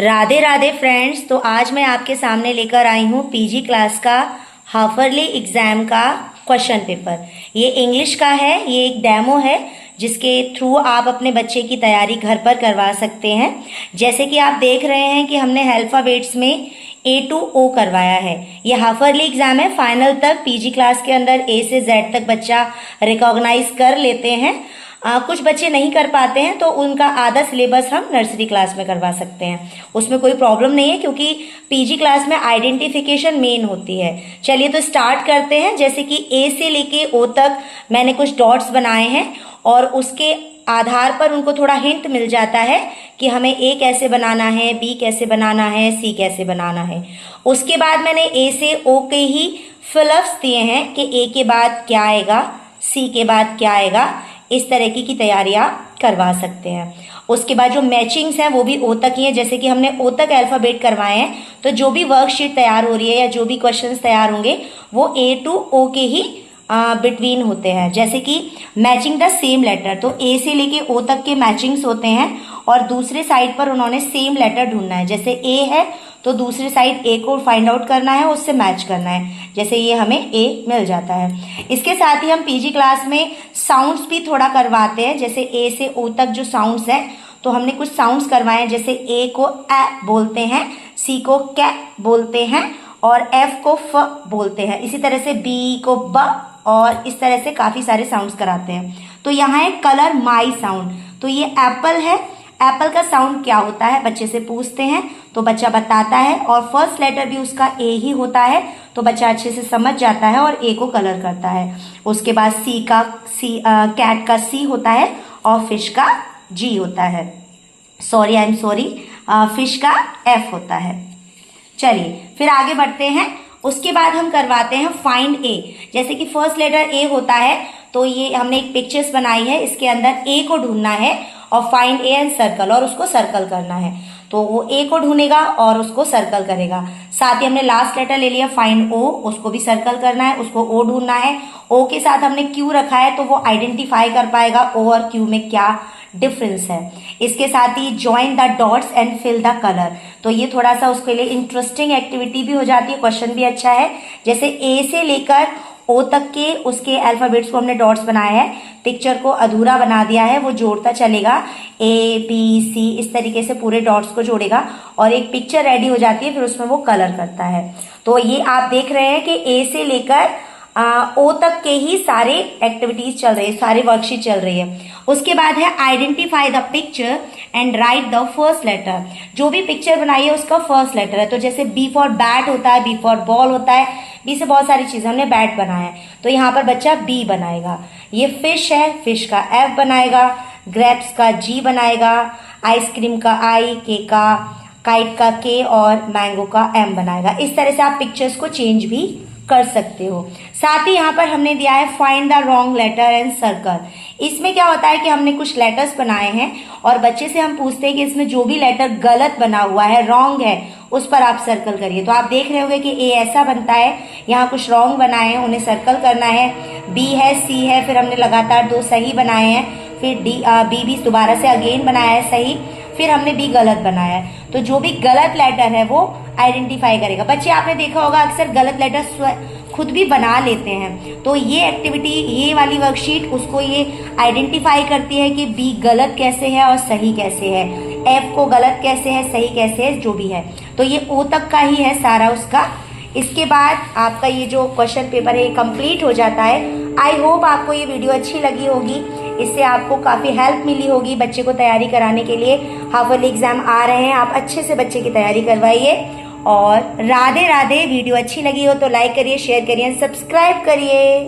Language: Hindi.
राधे राधे फ्रेंड्स। तो आज मैं आपके सामने लेकर आई हूँ पीजी क्लास का हाफरली एग्जाम का क्वेश्चन पेपर। ये इंग्लिश का है। ये एक डेमो है जिसके थ्रू आप अपने बच्चे की तैयारी घर पर करवा सकते हैं। जैसे कि आप देख रहे हैं कि हमने अल्फाबेट्स में A to O करवाया है। ये हाफरली एग्जाम है। फाइनल तक पीजी क्लास के अंदर A से Z तक बच्चा रिकॉग्नाइज कर लेते हैं। कुछ बच्चे नहीं कर पाते हैं तो उनका आधा सिलेबस हम नर्सरी क्लास में करवा सकते हैं। उसमें कोई प्रॉब्लम नहीं है क्योंकि पीजी क्लास में आइडेंटिफिकेशन मेन होती है। चलिए तो स्टार्ट करते हैं। जैसे कि A से लेके O तक मैंने कुछ डॉट्स बनाए हैं और उसके आधार पर उनको थोड़ा हिंट मिल जाता है कि हमें A कैसे बनाना है, B कैसे बनाना है, C कैसे बनाना है। उसके बाद मैंने A से O के ही फिलअप्स दिए हैं कि A के बाद क्या आएगा, C के बाद क्या आएगा। इस तरह की तैयारियां करवा सकते हैं। उसके बाद जो मैचिंग्स हैं वो भी O तक ही है। जैसे कि हमने O तक अल्फाबेट करवाए हैं तो जो भी वर्कशीट तैयार हो रही है या जो भी क्वेश्चंस तैयार होंगे वो A to O के ही बिटवीन होते हैं। जैसे कि मैचिंग द सेम लेटर, तो A से लेके O तक के मैचिंग्स होते हैं और दूसरे साइड पर उन्होंने सेम लेटर ढूंढना है। जैसे A है तो दूसरी साइड A को फाइंड आउट करना है, उससे मैच करना है। जैसे ये हमें A मिल जाता है। इसके साथ ही हम पीजी क्लास में साउंड्स भी थोड़ा करवाते हैं। जैसे A से O तक जो साउंड्स हैं तो हमने कुछ साउंड्स करवाए हैं। जैसे A को ए बोलते हैं, C को कै बोलते हैं और F को फ बोलते हैं। इसी तरह से B को ब और इस तरह से काफी सारे साउंड्स कराते हैं। तो यहाँ है कलर माई साउंड। तो ये एप्पल है। एप्पल का साउंड क्या होता है बच्चे से पूछते हैं तो बच्चा बताता है और फर्स्ट लेटर भी उसका A ही होता है तो बच्चा अच्छे से समझ जाता है और A को कलर करता है। उसके बाद कैट का C होता है और फिश का G होता है। फिश का F होता है। चलिए फिर आगे बढ़ते हैं। उसके बाद हम करवाते हैं फाइंड A। जैसे कि फर्स्ट लेटर A होता है तो ये हमने एक पिक्चर्स बनाई है। इसके अंदर A को ढूंढना है और फाइंड A एंड सर्कल, और उसको सर्कल करना है। तो वो A को ढूंढेगा और उसको सर्कल करेगा। साथ ही हमने लास्ट लेटर ले लिया फाइंड O, उसको भी सर्कल करना है, उसको O ढूंढना है। O के साथ हमने Q रखा है तो वो आइडेंटिफाई कर पाएगा O और Q में क्या डिफरेंस है। इसके साथ ही join the dots and fill the colour, तो ये थोड़ा सा उसके लिए इंटरेस्टिंग एक्टिविटी भी हो जाती है। क्वेश्चन भी अच्छा है। जैसे A से लेकर O तक के उसके अल्फाबेट्स को हमने डॉट्स बनाया है, पिक्चर को अधूरा बना दिया है, वो जोड़ता चलेगा A B C इस तरीके से पूरे डॉट्स को जोड़ेगा और एक पिक्चर रेडी हो जाती है। फिर उसमें वो कलर करता है। तो ये आप देख रहे हैं कि A से लेकर O तक के ही सारे एक्टिविटीज चल रही है, सारे वर्कशीट चल रही है। उसके बाद है identify the picture and write the first letter. जो भी पिक्चर बनाई है उसका फर्स्ट लेटर है। तो जैसे B फॉर बैट होता है, B फॉर बॉल होता है, B से बहुत सारी चीजें, हमने बैट बनाया है तो यहाँ पर बच्चा B बनाएगा। ये फिश है, फिश का F बनाएगा, ग्रेप्स का G बनाएगा, आइसक्रीम का I, केक का, काइट का K और मैंगो का M बनाएगा। इस तरह से आप पिक्चर्स को चेंज भी कर सकते हो। साथ ही यहाँ पर हमने दिया है find the wrong letter and circle. इसमें क्या होता है कि हमने कुछ लेटर्स बनाए हैं और बच्चे से हम पूछते हैं कि इसमें जो भी लेटर गलत बना हुआ है, रॉन्ग है, उस पर आप सर्कल करिए। तो आप देख रहे होंगे कि A ऐसा बनता है, यहाँ कुछ रॉन्ग बनाए हैं, उन्हें सर्कल करना है। B है, C है, फिर हमने लगातार 2 सही बनाए हैं, फिर B भी दोबारा से अगेन बनाया है सही, फिर हमने B गलत बनाया है। तो जो भी गलत लेटर है वो आइडेंटिफाई करेगा। बच्चे आपने देखा होगा अक्सर गलत लेटर खुद भी बना लेते हैं। तो ये एक्टिविटी, ये वाली वर्कशीट उसको ये आइडेंटिफाई करती है कि B गलत कैसे है और सही कैसे है, F को गलत कैसे है, सही कैसे है, जो भी है। तो ये O तक का ही है सारा उसका। इसके बाद आपका ये जो क्वेश्चन पेपर है ये कंप्लीट हो जाता है। आई होप आपको ये वीडियो अच्छी लगी होगी। इससे आपको काफ़ी हेल्प मिली होगी बच्चे को तैयारी कराने के लिए। हाफरली एग्जाम आ रहे हैं, आप अच्छे से बच्चे की तैयारी करवाइए। और राधे राधे। वीडियो अच्छी लगी हो तो लाइक करिए, शेयर करिए, सब्सक्राइब करिए।